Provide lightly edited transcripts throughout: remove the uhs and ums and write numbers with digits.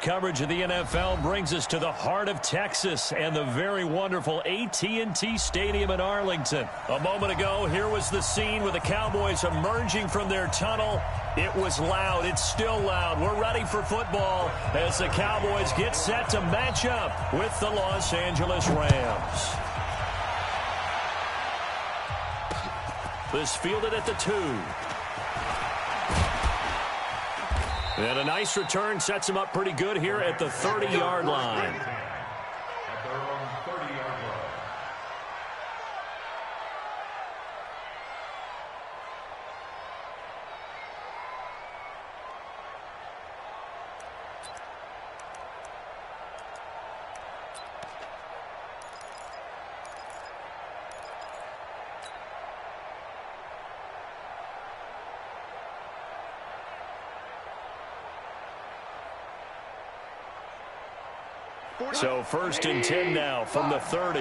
coverage of the NFL brings us to the heart of Texas and the very wonderful AT&T Stadium in Arlington. A moment ago, here was the scene with the Cowboys emerging from their tunnel. It was loud. It's still loud. We're ready for football as the Cowboys get set to match up with the Los Angeles Rams. This fielded at the 2. And a nice return sets him up pretty good here at the 30-yard line. At their own 30-yard line. So 1st and 10 now from the 30.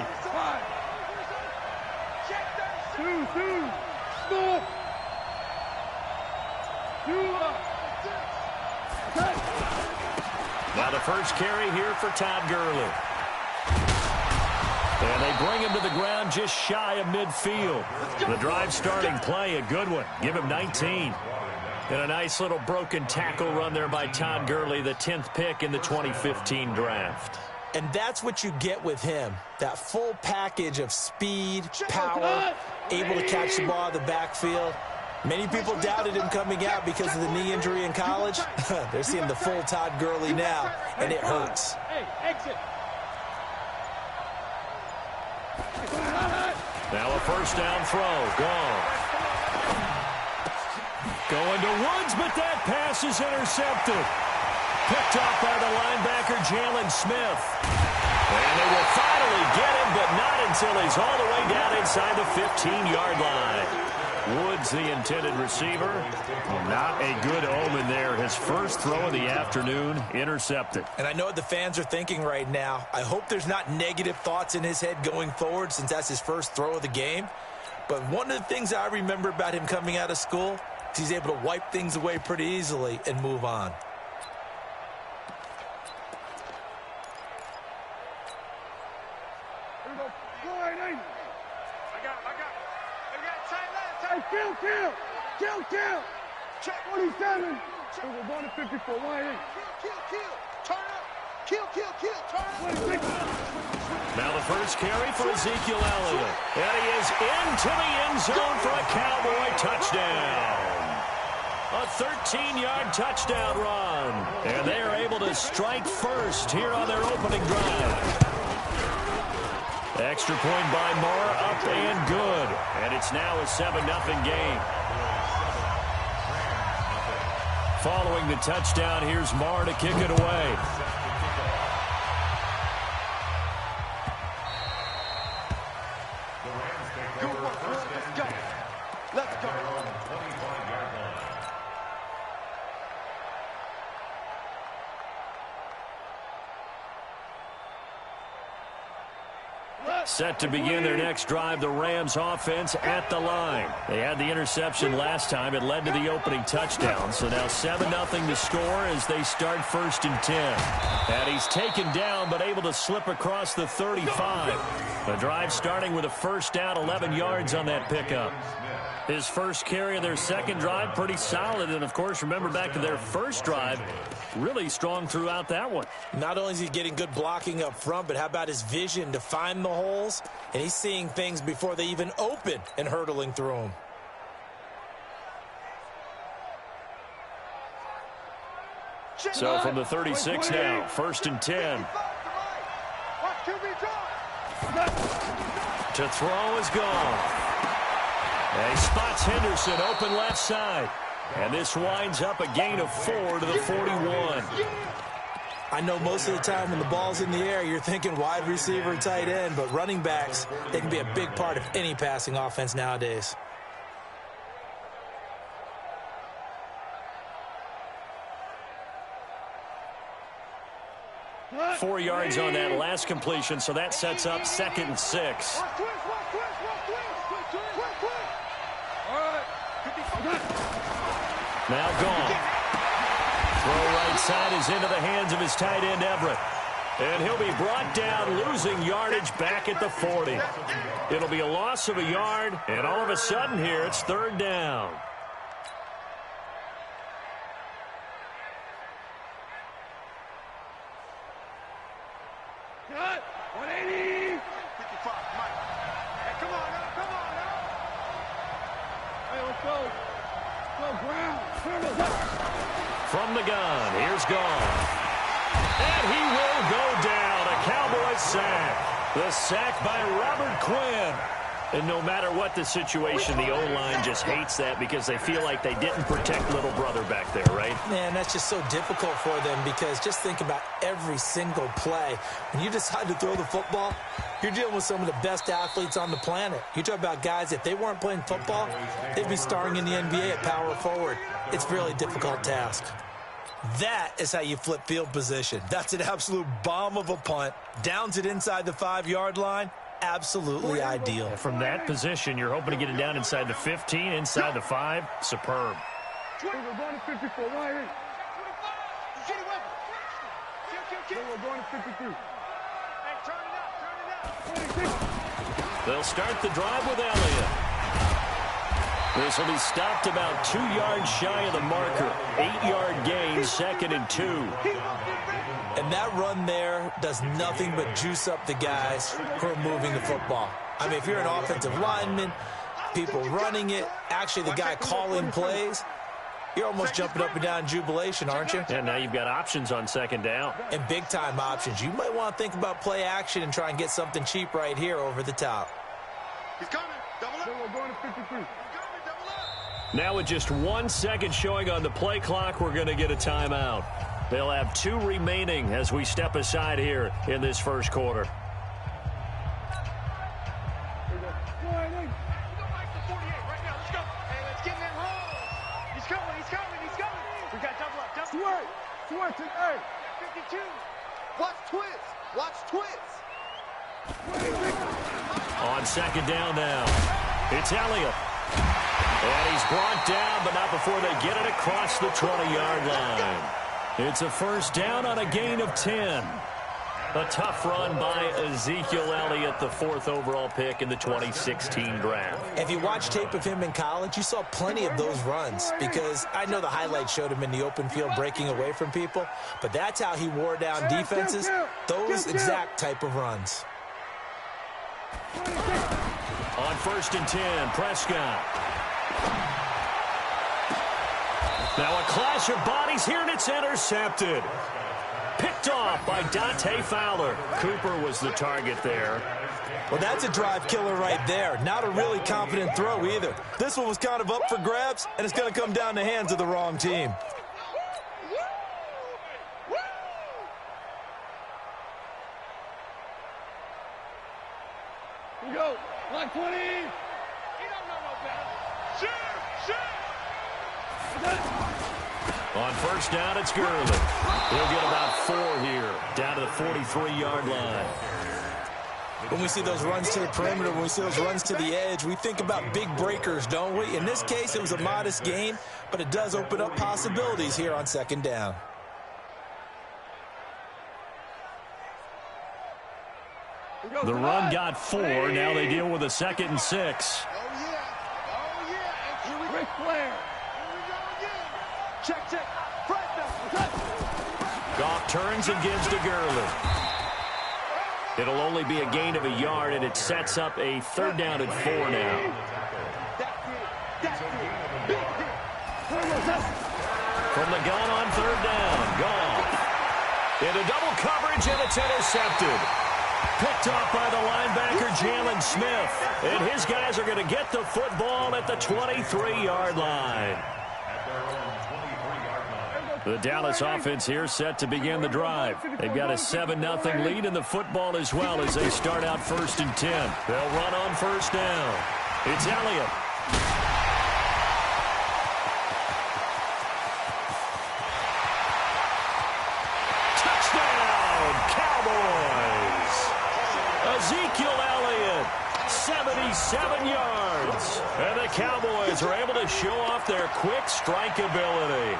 Now the first carry here for Todd Gurley. And they bring him to the ground just shy of midfield. The drive starting play, a good one. Give him 19. And a nice little broken tackle run there by Todd Gurley, the 10th pick in the 2015 draft. And that's what you get with him, that full package of speed, power, able to catch the ball in the backfield. Many people doubted him coming out because of the knee injury in college. They're seeing the full Todd Gurley now, and it hurts. Hey, exit. Now a first down throw, gone. Going to Woods, but that pass is intercepted. Picked off by the linebacker, Jalen Smith. And they will finally get him, but not until he's all the way down inside the 15-yard line. Woods, the intended receiver. Not a good omen there. His first throw of the afternoon, intercepted. And I know what the fans are thinking right now. I hope there's not negative thoughts in his head going forward since that's his first throw of the game. But one of the things I remember about him coming out of school is he's able to wipe things away pretty easily and move on. Kill. Check 47. It was 1 to 54. 1-8. Kill. Turn up. Kill. Turn up. Now the first carry for Ezekiel Elliott. And he is into the end zone for a Cowboy touchdown. A 13-yard touchdown run. And they are able to strike first here on their opening drive. Extra point by Moore, up and good. And it's now a 7-0 game. Following the touchdown, here's Moore to kick it away. Let's go. Set to begin their next drive, the Rams offense at the line. They had the interception last time. It led to the opening touchdown. So now 7-0 to score as they start 1st and 10. And he's taken down but able to slip across the 35. The drive starting with a first down, 11 yards on that pickup. His first carry of their second drive, pretty solid. And, of course, remember back to their first drive, really strong throughout that one. Not only is he getting good blocking up front, but how about his vision to find the holes? And he's seeing things before they even open and hurdling through them. So from the 36 now, 1st and 10. To throw is gone. And he spots Henderson open left side. And this winds up a gain of 4 to the 41. I know most of the time when the ball's in the air, you're thinking wide receiver, tight end, but running backs, they can be a big part of any passing offense nowadays. Four yards on that last completion, so that sets up 2nd and 6. Now gone. Throw right Outside is into the hands of his tight end, Everett. And he'll be brought down, losing yardage back at the 40. It'll be a loss of a yard, and all of a sudden here, it's third down. Cut. 180. 55, Mike. Hey, come on now. Come on now. Hey, let's go. Let's go, ground. From the gun, here's Gone. And he will go down. A Cowboys sack. The sack by Robert Quinn. And no matter what the situation, the O-line just hates that because they feel like they didn't protect little brother back there, right? Man, that's just so difficult for them because just think about every single play. When you decide to throw the football, you're dealing with some of the best athletes on the planet. You talk about guys, if they weren't playing football, they'd be starring in the NBA at power forward. It's a really difficult task. That is how you flip field position. That's an absolute bomb of a punt. Downs it inside the 5-yard line. Absolutely ideal. From that position, you're hoping to get it down inside the 15, inside the 5. Superb. We're going to 54. 180. We're going to 53. Hey, turn it up. They'll start the drive with Elliott. This will be stopped about 2 yards shy of the marker. 8-yard gain, 2nd and 2. And that run there does nothing but juice up the guys who are moving the football. I mean, if you're an offensive lineman, people running it, actually the guy calling plays, you're almost jumping up and down in jubilation, aren't you? And now you've got options on 2nd down. And big-time options. You might want to think about play action and try and get something cheap right here over the top. He's coming. Double up. We're going to 53. Now with just 1 second showing on the play clock, we're going to get a timeout. They'll have 2 remaining as we step aside here in this first quarter. Switch it, hey. 52. Watch twist. Watch twist. On 2nd down now, it's Elliott. And he's brought down, but not before they get it across the 20-yard line. It's a first down on a gain of 10. A tough run by Ezekiel Elliott, the 4th overall pick in the 2016 draft. If you watch tape of him in college, you saw plenty of those runs because I know the highlights showed him in the open field breaking away from people, but that's how he wore down defenses, those exact type of runs. On 1st and 10, Prescott. Now a clash of bodies here, and it's intercepted. Picked off by Dante Fowler. Cooper was the target there. Well, that's a drive killer right there. Not a really confident throw either. This one was kind of up for grabs, and it's going to come down the hands of the wrong team. Here we go. Line 20. He don't know no better. Shoot! On 1st down, it's Gurley. He'll get about 4 here, down to the 43-yard line. When we see those runs to the perimeter, when we see those runs to the edge, we think about big breakers, don't we? In this case, it was a modest gain, but it does open up possibilities here on 2nd down. The run got 4. Now they deal with a 2nd and 6. Oh, yeah. Here we go. Ric Flair. Here we go again. Check. Goff turns and gives to Gurley. It'll only be a gain of a yard, and it sets up a 3rd down and 4 now. From the gun on 3rd down, Goff. Into double coverage, and it's intercepted. Picked off by the linebacker, Jalen Smith. And his guys are going to get the football at the 23-yard line. The Dallas offense here set to begin the drive. They've got a 7-0 lead in the football as well as they start out 1st and 10. They'll run on 1st down. It's Elliott. Touchdown, Cowboys! Ezekiel Elliott 77 yards. And the Cowboys are able to show off their quick strike ability.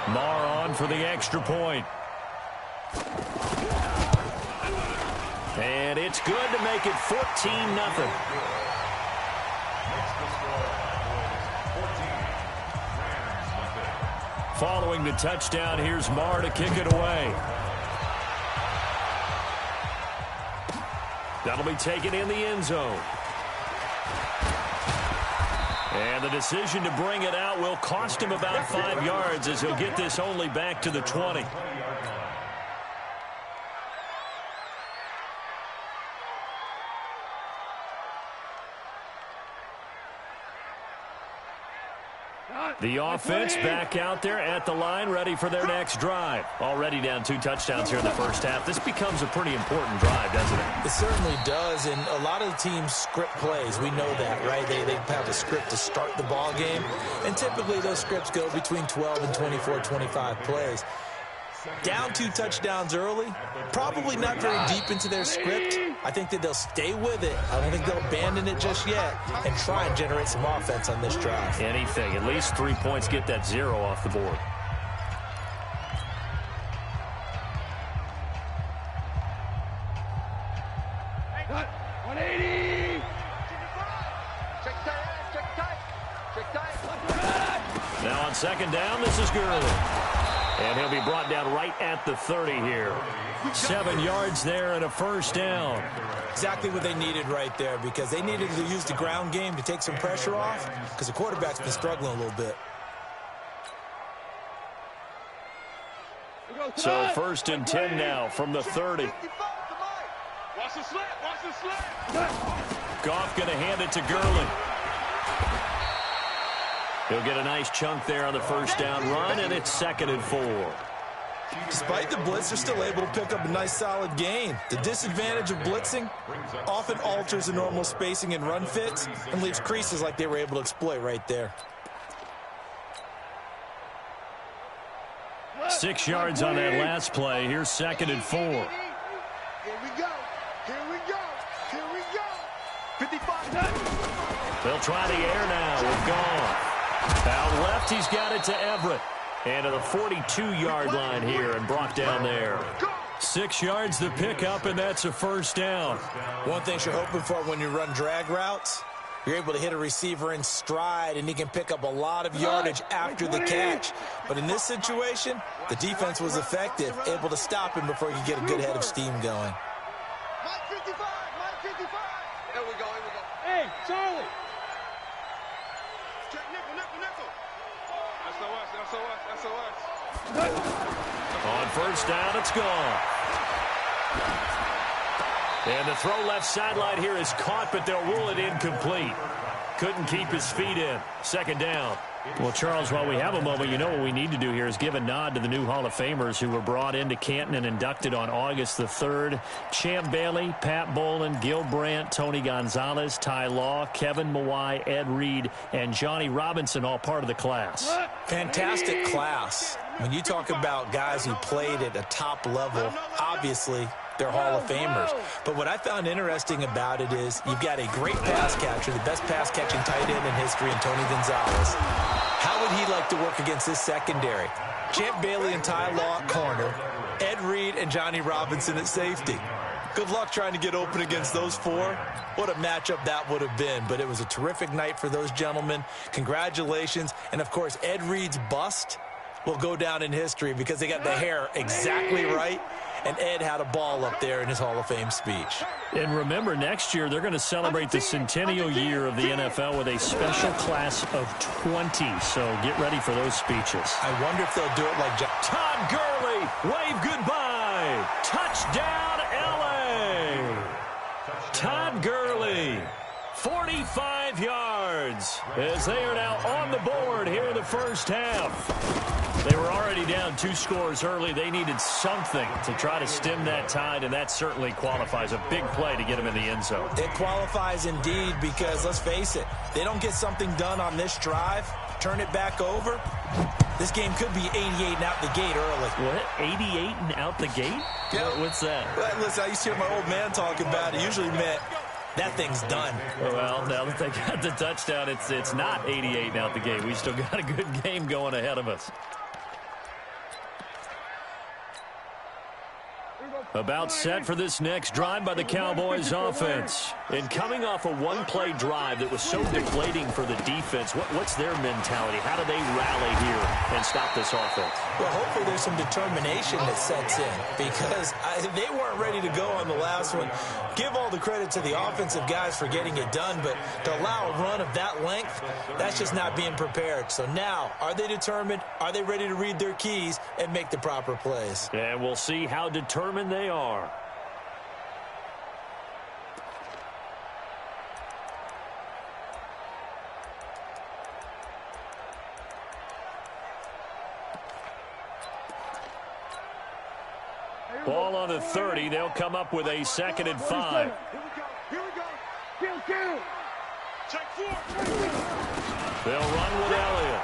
Marr on for the extra point. And it's good to make it 14-0. Following the touchdown, here's Marr to kick it away. That'll be taken in the end zone. And the decision to bring it out will cost him about 5 yards as he'll get this only back to the 20. The offense back out there at the line, ready for their next drive. Already down 2 touchdowns here in the first half. This becomes a pretty important drive, doesn't it? It certainly does, and a lot of the teams script plays. We know that, right? They have a script to start the ball game, and typically those scripts go between 12 and 24, 25 plays. Down 2 touchdowns early, probably not very deep into their script. I think that they'll stay with it. I don't think they'll abandon it just yet and try and generate some offense on this drive. Anything. At least 3 points, get that 0 off the board. Cut. 180. Check tight. Now on second down, this is Gurley. And he'll be brought down right at the 30 here. 7 yards there and a first down. Exactly what they needed right there, because they needed to use the ground game to take some pressure off, because the quarterback's been struggling a little bit. So first and 10 now from the 30. Watch the slant. Watch the slant. Goff going to hand it to Gurley. He'll get a nice chunk there on the first down run, and it's 2nd and 4. Despite the blitz, they're still able to pick up a nice solid gain. The disadvantage of blitzing often alters the normal spacing and run fits and leaves creases like they were able to exploit right there. 6 yards on that last play. Here's 2nd and 4. Here we go. Here we go. Here we go. 55. They'll try the air now with Goff. Out left, he's got it to Everett. And to the 42-yard line here and brought down there. 6 yards the pickup, and that's a first down. One thing you're hoping for when you run drag routes, you're able to hit a receiver in stride, and he can pick up a lot of yardage after the catch. But in this situation, the defense was effective, able to stop him before he could get a good head of steam going. Mike 55. Mike 55. Here we go. Hey, Charlie. Check nickel. SOS. On first down, it's gone. And the throw left sideline here is caught, but they'll rule it incomplete. Couldn't keep his feet in. 2nd down. Well, Charles, while we have a moment, you know what we need to do here is give a nod to the new Hall of Famers who were brought into Canton and inducted on August the 3rd. Champ Bailey, Pat Bolin, Gil Brandt, Tony Gonzalez, Ty Law, Kevin Mawai, Ed Reed, and Johnny Robinson, all part of the class. Fantastic class. When you talk about guys who played at a top level, obviously they're Hall of Famers. But what I found interesting about it is you've got a great pass catcher, the best pass-catching tight end in history, in Tony Gonzalez. How would he like to work against this secondary? Champ Bailey and Ty Law at corner, Ed Reed and Johnny Robinson at safety. Good luck trying to get open against those 4. What a matchup that would have been. But it was a terrific night for those gentlemen. Congratulations. And, of course, Ed Reed's bust will go down in history because they got the hair exactly right. And Ed had a ball up there in his Hall of Fame speech. And remember, next year they're going to celebrate the centennial year of the NFL with a special class of 20. So get ready for those speeches. I wonder if they'll do it like Todd Gurley, wave goodbye. Touchdown, L.A. Todd Gurley, 45 yards as they are now on the board here in the first half. They were already down 2 scores early. They needed something to try to stem that tide, and that certainly qualifies. A big play to get them in the end zone. It qualifies indeed because, let's face it, they don't get something done on this drive, turn it back over, this game could be 88 and out the gate early. What? 88 and out the gate? Yeah. What's that? Well, listen, I used to hear my old man talk about it. Usually meant that thing's done. Well, now that they got the touchdown, it's not 88 out the game. We still got a good game going ahead of us. About set for this next drive by the Cowboys offense. And coming off a one-play drive that was so deflating for the defense, what's their mentality? How do they rally here and stop this offense? Well, hopefully there's some determination that sets in because they weren't ready to go on the last one. Give all the credit to the offensive guys for getting it done, but to allow a run of that length, that's just not being prepared. So now, are they determined? Are they ready to read their keys and make the proper plays? And we'll see how determined they are. Ball on the 30. They'll come up with a 2nd and 5. Here we go. Kill. Check 4. They'll run with Elliott.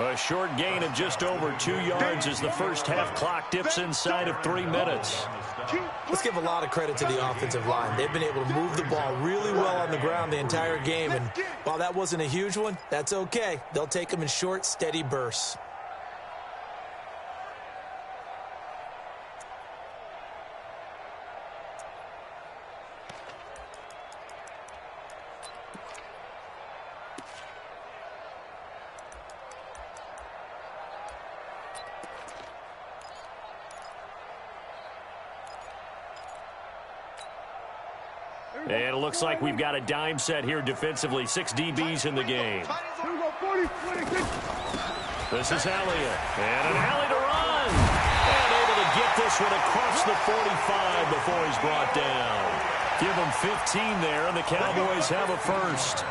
A short gain of just over 2 yards as the first half clock dips inside of 3 minutes. Let's give a lot of credit to the offensive line. They've been able to move the ball really well on the ground the entire game, and while that wasn't a huge one, that's okay. They'll take them in short, steady bursts. And it looks like we've got a dime set here defensively. 6 DBs in the game. This is Elliott. And an alley to run. And able to get this one across the 45 before he's brought down. Give him 15 there, and the Cowboys have a first.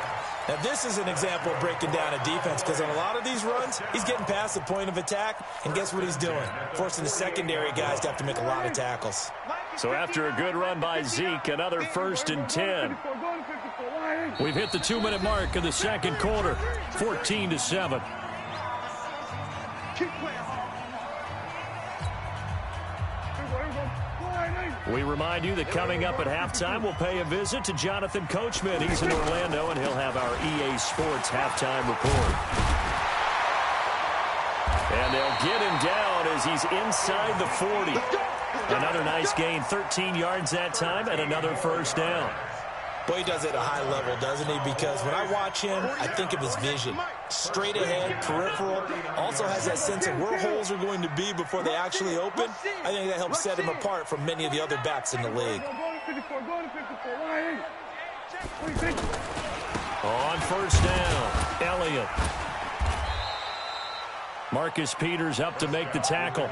Now, this is an example of breaking down a defense because on a lot of these runs, he's getting past the point of attack, and guess what he's doing? Forcing the secondary guys to have to make a lot of tackles. So after a good run by Zeke, another 1st and 10. We've hit the 2-minute mark of the second quarter, 14-7. We remind you that coming up at halftime, we'll pay a visit to Jonathan Coachman. He's in Orlando, and he'll have our EA Sports halftime report. And they'll get him down as he's inside the 40. Another nice gain, 13 yards that time, and another first down. Boy, he does it at a high level, doesn't he? Because when I watch him, I think of his vision. Straight ahead, peripheral. Also has that sense of where holes are going to be before they actually open. I think that helps set him apart from many of the other backs in the league. On first down, Elliott. Marcus Peters up to make the tackle.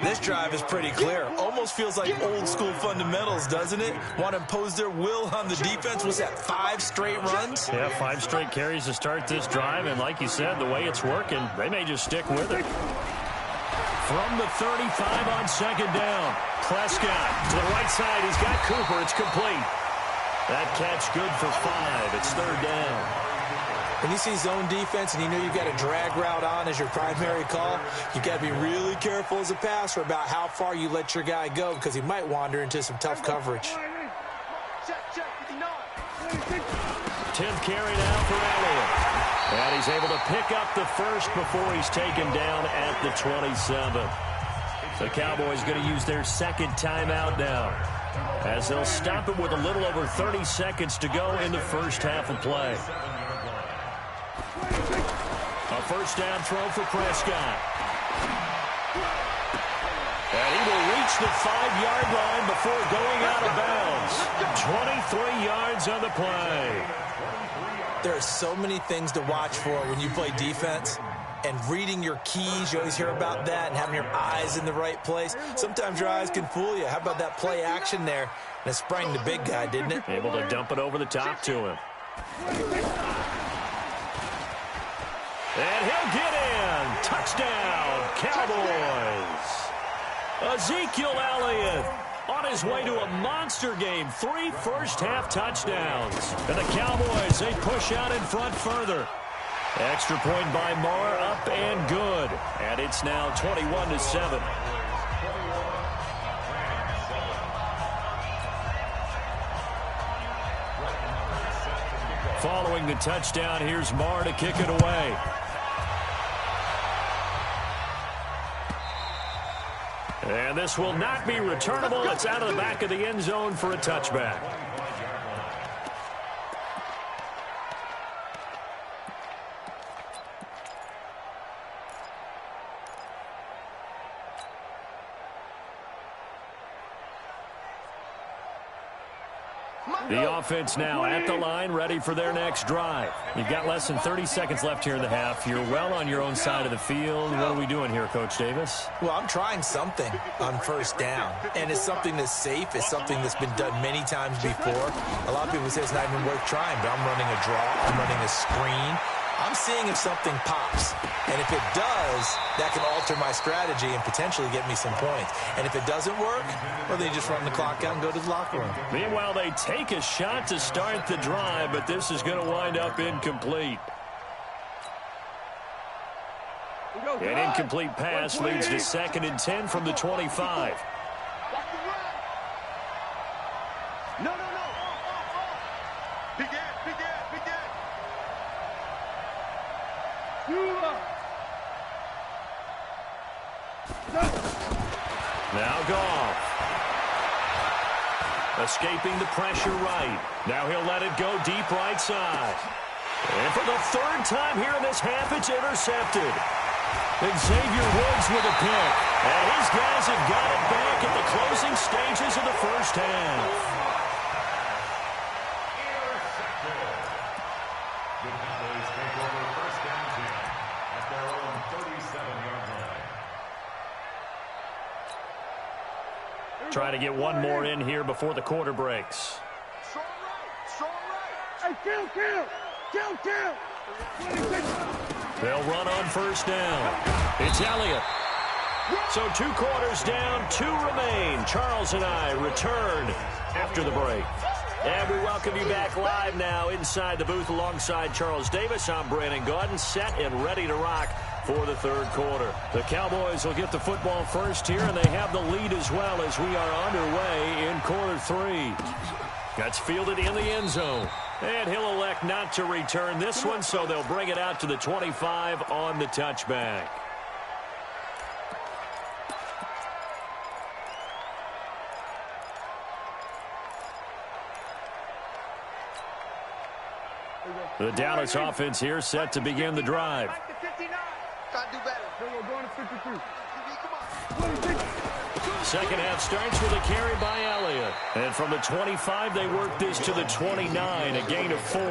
This drive is pretty clear. Almost feels like old school fundamentals, doesn't it? Want to impose their will on the defense. Was that 5 straight runs? Yeah, 5 straight carries to start this drive. And like you said, the way it's working, they may just stick with it. From the 35 on 2nd down. Prescott to the right side. He's got Cooper. It's complete. That catch good for 5. It's 3rd down. When you see zone defense and you know you've got a drag route on as your primary call, you've got to be really careful as a passer about how far you let your guy go because he might wander into some tough coverage. 10th carry now for Elliott. And he's able to pick up the first before he's taken down at the 27. The Cowboys going to use their 2nd timeout now as they'll stop it with a little over 30 seconds to go in the first half of play. A first down throw for Prescott. And he will reach the 5-yard line before going out of bounds. 23 yards on the play. There are so many things to watch for when you play defense. And reading your keys, you always hear about that, and having your eyes in the right place. Sometimes your eyes can fool you. How about that play action there? And it sprang the big guy, didn't it? Able to dump it over the top to him. And he'll get in. Touchdown, Cowboys. Ezekiel Elliott on his way to a monster game. 3 first-half touchdowns. And the Cowboys, they push out in front further. Extra point by Marr, up and good. And it's now 21-7. Following the touchdown, here's Marr to kick it away. And this will not be returnable. It's out of the back of the end zone for a touchback. The offense now at the line, ready for their next drive. You've got less than 30 seconds left here in the half. You're well on your own side of the field. What are we doing here, Coach Davis? Well, I'm trying something on first down, and it's something that's safe. It's something that's been done many times before. A lot of people say it's not even worth trying, but I'm running a draw. I'm running a screen. I'm seeing if something pops. And if it does, that can alter my strategy and potentially get me some points. And if it doesn't work, well, then you just run the clock out and go to the locker room. Meanwhile, they take a shot to start the drive, but this is going to wind up incomplete. An incomplete pass leads to 2nd and 10 from the 25. No. Begin. Now Goff. Escaping the pressure right. Now he'll let it go deep right side. And for the 3rd time here in this half, it's intercepted. Xavier Woods with a pick. And his guys have got it back at the closing stages of the first half. The Cowboys take over 1st and 10 at their own 37-yard line. Try to get one more in here before the quarter breaks. Strong right. Hey, kill. They'll run on first down. It's Elliott. So 2 quarters down, 2 remain. Charles and I return after the break. And we welcome you back live now inside the booth alongside Charles Davis. I'm Brandon Gaudin, set and ready to rock for the 3rd quarter. The Cowboys will get the football first here, and they have the lead as well as we are underway in quarter 3. That's fielded in the end zone. And he'll elect not to return this one, so they'll bring it out to the 25 on the touchback. The Dallas offense here set to begin the drive. Gotta do better. We're going to 53. Come on. Second half starts with a carry by Elliott. And from the 25, they work this to the 29, a gain of 4.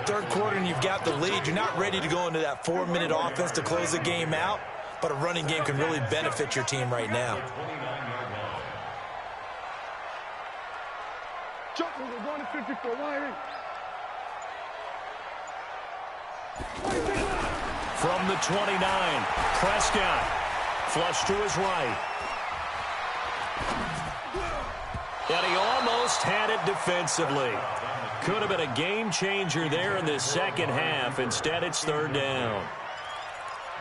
3rd quarter and you've got the lead. You're not ready to go into that 4-minute offense to close the game out, but a running game can really benefit your team right now. We're going to 54. From the 29, Prescott. Flush to his right. And he almost had it defensively. Could have been a game changer there in this second half. Instead, it's 3rd down.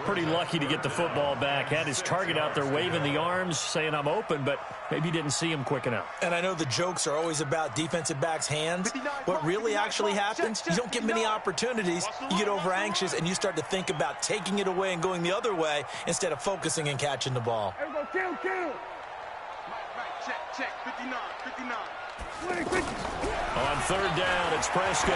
Pretty lucky to get the football back. Had his target out there waving the arms, saying I'm open, but maybe didn't see him quick enough. And I know the jokes are always about defensive backs' hands. What really actually happens, you don't get many opportunities. You get over anxious, and you start to think about taking it away and going the other way instead of focusing and catching the ball. Everybody kill. Right, check. 59. On 3rd down, it's Prescott.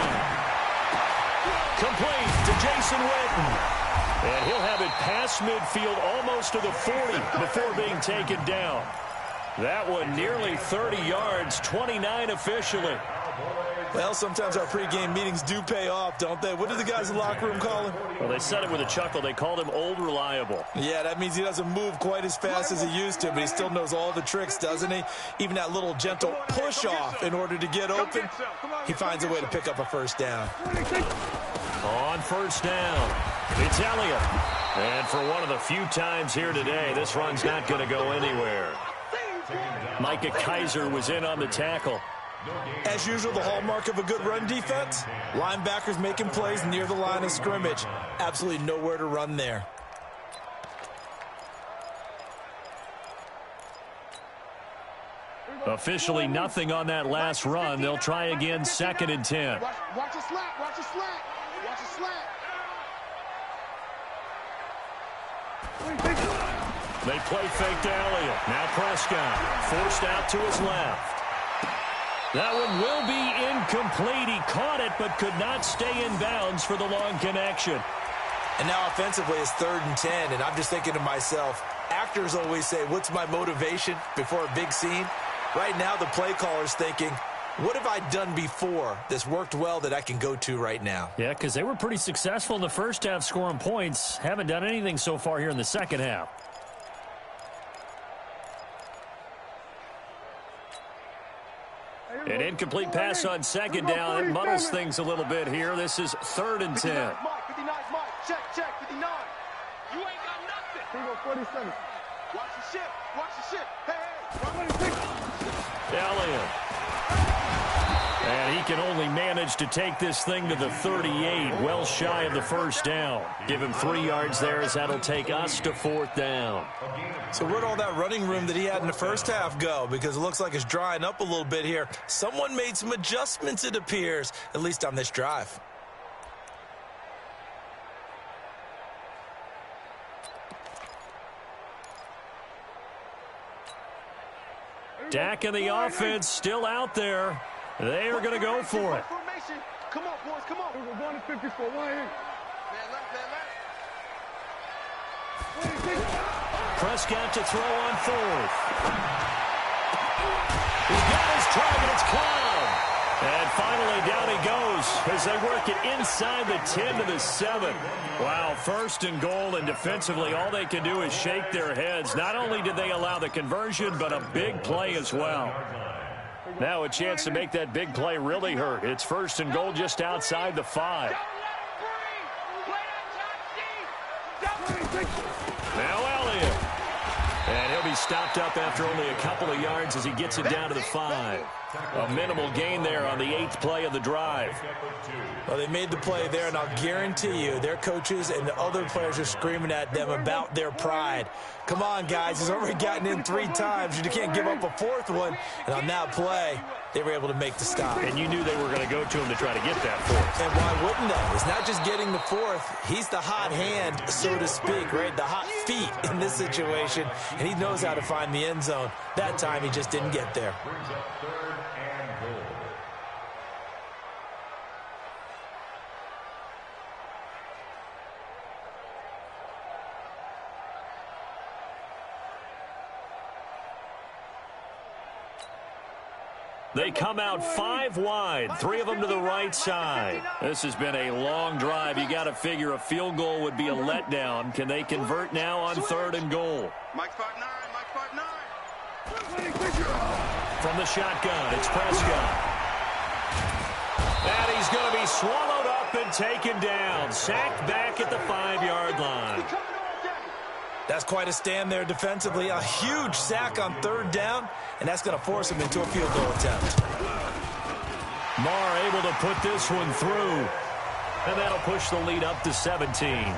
Complete to Jason Witten. And he'll have it past midfield almost to the 40 before being taken down. That one nearly 30 yards, 29 officially. Well, sometimes our pregame meetings do pay off, don't they? What do the guys in the locker room call him? Well, they said it with a chuckle. They called him Old Reliable. Yeah, that means he doesn't move quite as fast as he used to, but he still knows all the tricks, doesn't he? Even that little gentle push-off in order to get open, he finds a way to pick up a first down. On first down, it's Elliott. And for one of the few times here today, this run's not going to go anywhere. Micah Kaiser was in on the tackle. As usual, the hallmark of a good run defense, linebackers making plays near the line of scrimmage. Absolutely nowhere to run there. Officially nothing on that last run. They'll try again, 2nd and 10. Watch your slack. Watch your slack. Watch your slack. They play fake to Elliott. Now Prescott forced out to his left. That one will be incomplete. He caught it but could not stay in bounds for the long connection. And now offensively it's 3rd and 10, and I'm just thinking to myself, actors always say, what's my motivation before a big scene? Right now the play caller's thinking, what have I done before that's worked well that I can go to right now? Yeah, because they were pretty successful in the first half scoring points. Haven't done anything so far here in the second half. An incomplete pass on 2nd down. It muddles things a little bit here. This is 3rd and 10. 59, Mike. 59, Mike. Check. 59. You ain't got nothing. Here you go, 47. Watch the ship. Watch the ship. Hey. Elliott. And he can only manage to take this thing to the 38, well shy of the first down. Give him 3 yards there as that'll take us to 4th down. So where'd all that running room that he had in the first half go? Because it looks like it's drying up a little bit here. Someone made some adjustments, it appears, at least on this drive. Dak and the offense still out there. They are going to go for it. Come on, boys, come on. We're going to 54. Why ain't? Prescott to throw on 4th. He's got his target. It's Cloud. And finally down he goes as they work it inside the 10 to the 7. Wow, 1st and goal, and defensively all they can do is shake their heads. Not only did they allow the conversion, but a big play as well. Now a chance to make that big play really hurt. It's 1st and goal just outside the 5. Now Elliott. And he'll be stopped up after only a couple of yards as he gets it down to the 5. A minimal gain there on the 8th play of the drive. Well, they made the play there, and I'll guarantee you their coaches and the other players are screaming at them about their pride. Come on, guys. He's already gotten in 3 times. You can't give up a 4th one. And on that play, they were able to make the stop. And you knew they were going to go to him to try to get that 4th. And why wouldn't they? It's not just getting the 4th. He's the hot hand, so to speak, right? The hot feet in this situation. And he knows how to find the end zone. That time, he just didn't get there. Brings up 3rd and goal. They come out 5 wide, 3 of them to the right side. This has been a long drive. You got to figure a field goal would be a letdown. Can they convert now on 3rd and goal? Mike 5'9", Mike 5'9". From the shotgun, it's Prescott. And he's going to be swallowed up and taken down. Sacked back at the 5-yard line. That's quite a stand there defensively. A huge sack on 3rd down, and that's going to force him into a field goal attempt. Marr able to put this one through, and that'll push the lead up to 17.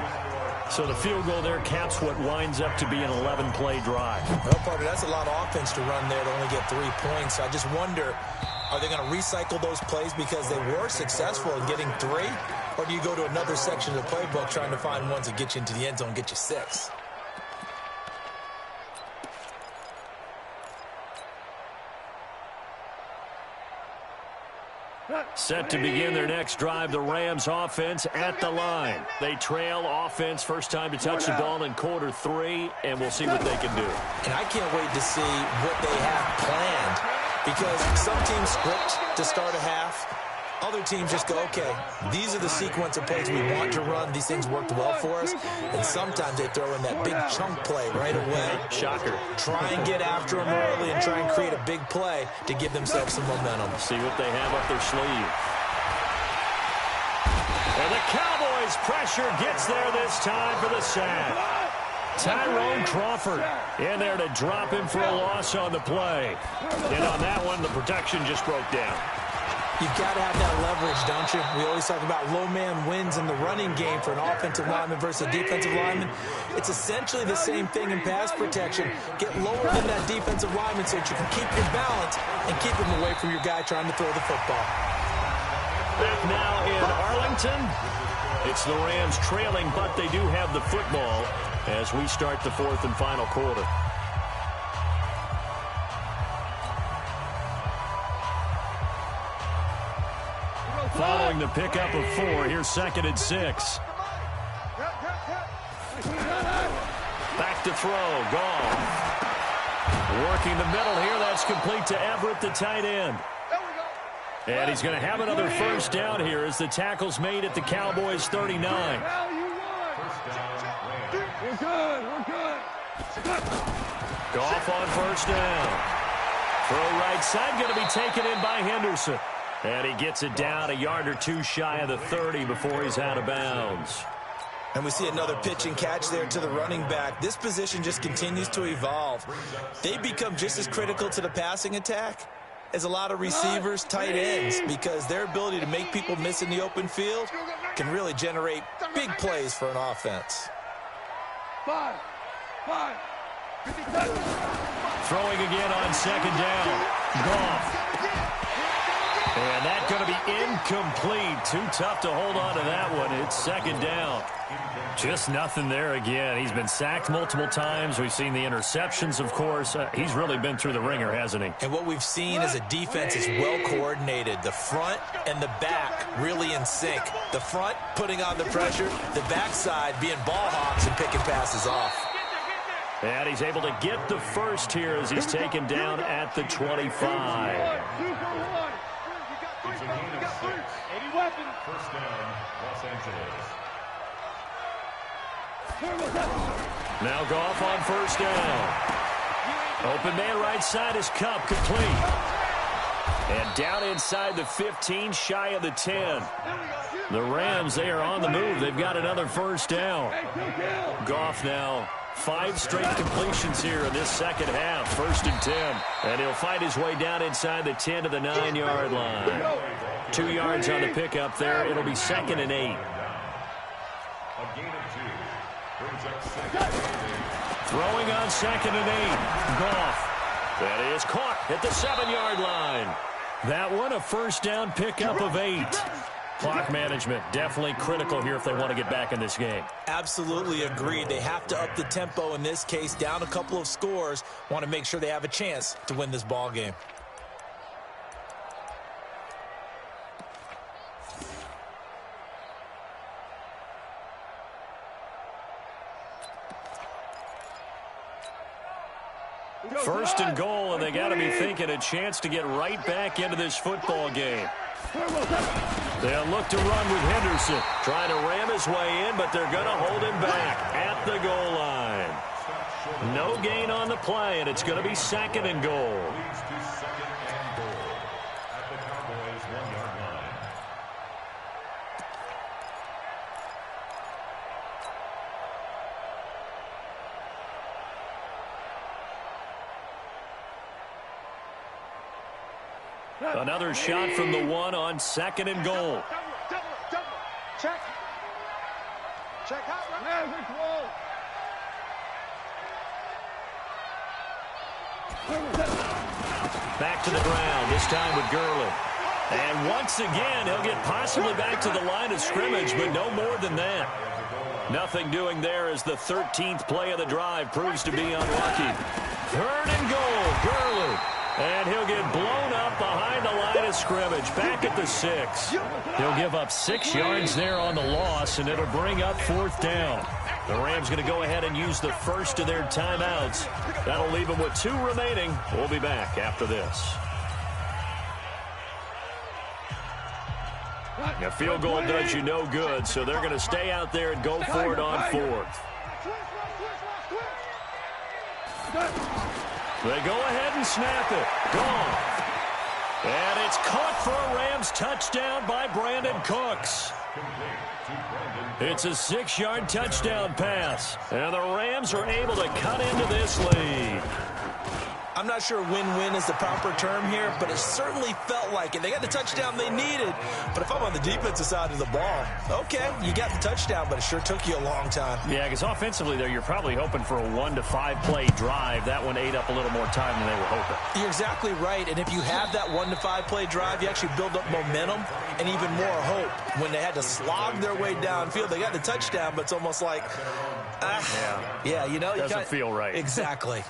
So the field goal there caps what winds up to be an 11-play drive. Well, partner, that's a lot of offense to run there to only get 3 points. I just wonder, are they going to recycle those plays because they were successful in getting 3? Or do you go to another section of the playbook trying to find ones that get you into the end zone and get you 6? Set to begin their next drive, the Rams offense at the line. They trail offense, first time to touch the ball in quarter 3, and we'll see what they can do. And I can't wait to see what they have planned, because some teams script to start a half. Other teams just go, okay, these are the sequence of plays we want to run. These things worked well for us. And sometimes they throw in that big chunk play right away. Shocker. Try and get after them early and try and create a big play to give themselves some momentum. See what they have up their sleeve. And the Cowboys' pressure gets there this time for the sack. Tyrone Crawford in there to drop him for a loss on the play. And on that one, the protection just broke down. You've got to have that leverage, don't you? We always talk about low man wins in the running game for an offensive lineman versus a defensive lineman. It's essentially the same thing in pass protection. Get lower than that defensive lineman so that you can keep your balance and keep him away from your guy trying to throw the football. Back now in Arlington. It's the Rams trailing, but they do have the football as we start the fourth and final quarter. Following the pickup of 4, here's 2nd and 6. Back to throw, Goff. Working the middle here, that's complete to Everett, the tight end. And he's going to have another first down here as the tackle's made at the Cowboys' 39. We're good. Goff on first down. Throw right side, going to be taken in by Henderson. And he gets it down a yard or two shy of the 30 before he's out of bounds. And we see another pitch and catch there to the running back. This position just continues to evolve. They become just as critical to the passing attack as a lot of receivers, tight ends, because their ability to make people miss in the open field can really generate big plays for an offense. Throwing again on 2nd down. Goff. And that's going to be incomplete. Too tough to hold on to that one. It's 2nd down. Just nothing there again. He's been sacked multiple times. We've seen the interceptions, of course. He's really been through the ringer, hasn't he? And what we've seen is a defense is well coordinated. The front and the back really in sync. The front putting on the pressure, the backside being ball hawks and picking passes off. And he's able to get the first here as he's taken down at the 25. It's a gain of 6. First down, Los Angeles. Now Goff on first down. Open man right side is Kupp, complete. And down inside the 15, shy of the 10. The Rams, they are on the move. They've got another first down. Goff now 5 straight completions here in this second half. 1st and 10. And he'll fight his way down inside the 10 to the 9-yard line. 2 yards on the pickup there. It'll be 2nd and 8. A gain of 2. Brings up 2nd. Throwing on 2nd and 8. Goff. That is caught at the 7-yard line. That one a first down pickup of 8. Clock management definitely critical here if they want to get back in this game. Absolutely agreed. They have to up the tempo in this case, down a couple of scores. Want to make sure they have a chance to win this ball game. First and goal, and they got to be thinking a chance to get right back into this football game. They'll look to run with Henderson. Trying to ram his way in, but they're going to hold him back at the goal line. No gain on the play, and it's going to be 2nd and goal. Leads to 2nd and goal at the Cowboys' 1-yard line. Another shot from the 1 on 2nd and goal. Double. Check. Check out. Back to the ground, this time with Gurley. And once again, he'll get possibly back to the line of scrimmage, but no more than that. Nothing doing there as the 13th play of the drive proves to be unlucky. 3rd and goal, Gurley. And he'll get blown up behind the line of scrimmage, back at the 6. He'll give up 6 yards there on the loss, and it'll bring up 4th down. The Rams going to go ahead and use the first of their timeouts. That'll leave them with 2 remaining. We'll be back after this. A field goal does you no good, so they're going to stay out there and go for it on 4th. They go ahead and snap it. Gone. And it's caught for a Rams touchdown by Brandon Cooks. It's a 6-yard touchdown pass. And the Rams are able to cut into this lead. I'm not sure win-win is the proper term here, but it certainly felt like it. They got the touchdown they needed, but if I'm on the defensive side of the ball, okay, you got the touchdown, but it sure took you a long time. Yeah, because offensively there, you're probably hoping for a 1 to 5 play drive. That one ate up a little more time than they were hoping. You're exactly right, and if you have that 1 to 5 play drive, you actually build up momentum and even more hope. When they had to slog their way downfield, they got the touchdown, but it's almost like, yeah, you know. Doesn't feel right. Exactly.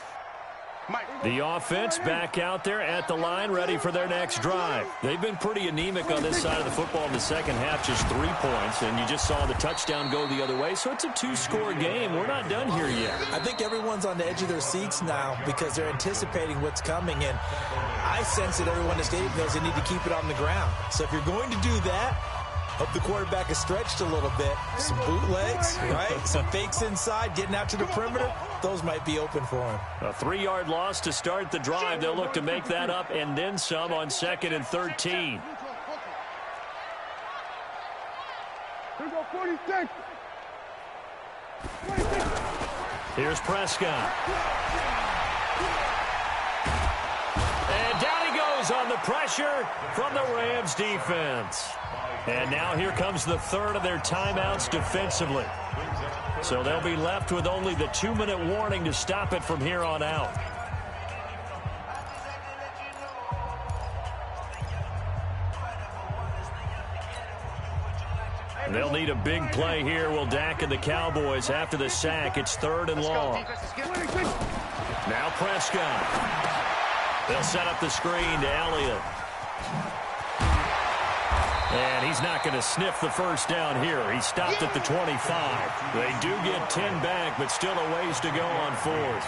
The offense back out there at the line, ready for their next drive. They've been pretty anemic on this side of the football in the second half, just 3 points, and you just saw the touchdown go the other way, so it's a 2-score game. We're not done here yet. I think everyone's on the edge of their seats now because they're anticipating what's coming, and I sense that everyone in the stadium knows they need to keep it on the ground. So if you're going to do that, hope the quarterback is stretched a little bit. Some bootlegs, right? Some fakes inside, getting out to the perimeter. Those might be open for him. A 3-yard loss to start the drive. They'll look to make that up and then some on 2nd and 13. Here we go, 46. Here's Prescott. And down he goes on the pressure from the Rams defense. And now here comes the third of their timeouts defensively. So they'll be left with only the 2-minute warning to stop it from here on out. They'll need a big play here, will Dak and the Cowboys after the sack. It's 3rd and long. Now Prescott. They'll set up the screen to Elliott. And he's not going to sniff the first down here. He stopped at the 25. They do get 10 back, but still a ways to go on 4th.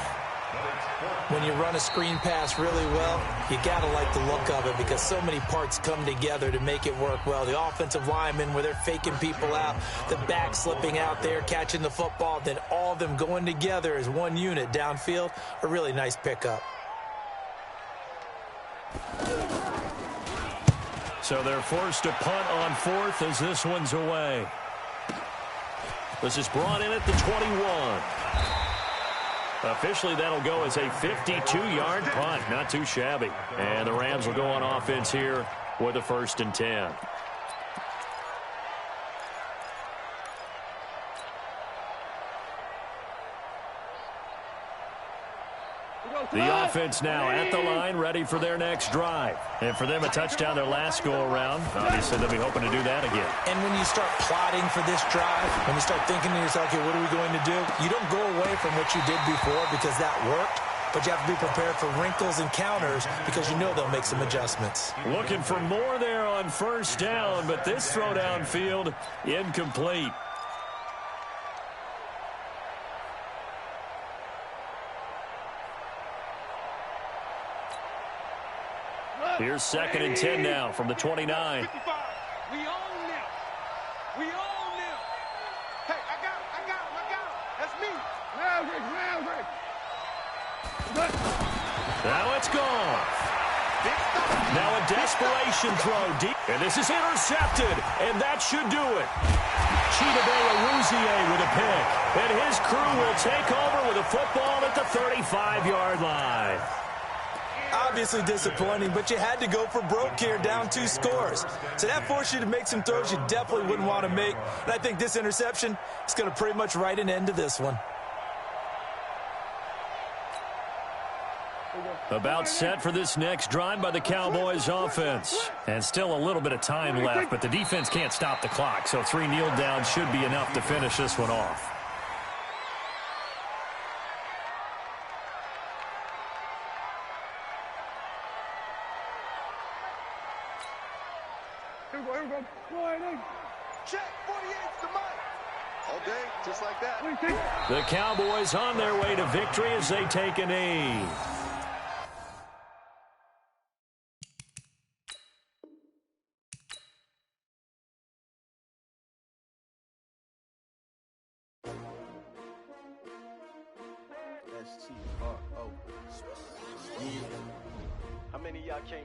When you run a screen pass really well, you got to like the look of it because so many parts come together to make it work well. The offensive linemen, where they're faking people out, the back slipping out there, catching the football, then all of them going together as one unit downfield, a really nice pickup. So they're forced to punt on 4th as this one's away. This is brought in at the 21. Officially, that'll go as a 52-yard punt. Not too shabby. And the Rams will go on offense here with a 1st and 10. The offense now at the line, ready for their next drive. And for them, a touchdown their last go-around. Obviously, they'll be hoping to do that again. And when you start plotting for this drive, when you start thinking to yourself, okay, what are we going to do? You don't go away from what you did before because that worked, but you have to be prepared for wrinkles and counters because you know they'll make some adjustments. Looking for more there on 1st down, but this throw downfield incomplete. Here's 2nd and 10 now from the 29. We own them. We own them. Hey, I got him. That's me. Maverick. Now it's gone. Now a desperation throw deep. And this is intercepted. And that should do it. Chidobe Awuzie with a pick. And his crew will take over with a football at the 35-yard line. Obviously disappointing, but you had to go for broke here, down 2 scores. So that forced you to make some throws you definitely wouldn't want to make. And I think this interception is going to pretty much write an end to this one. About set for this next drive by the Cowboys offense. And still a little bit of time left, but the defense can't stop the clock. So 3 kneel downs should be enough to finish this one off. Here we go. Check, 48's the mic. All day, just like that. The Cowboys on their way to victory as they take a knee. How many of y'all came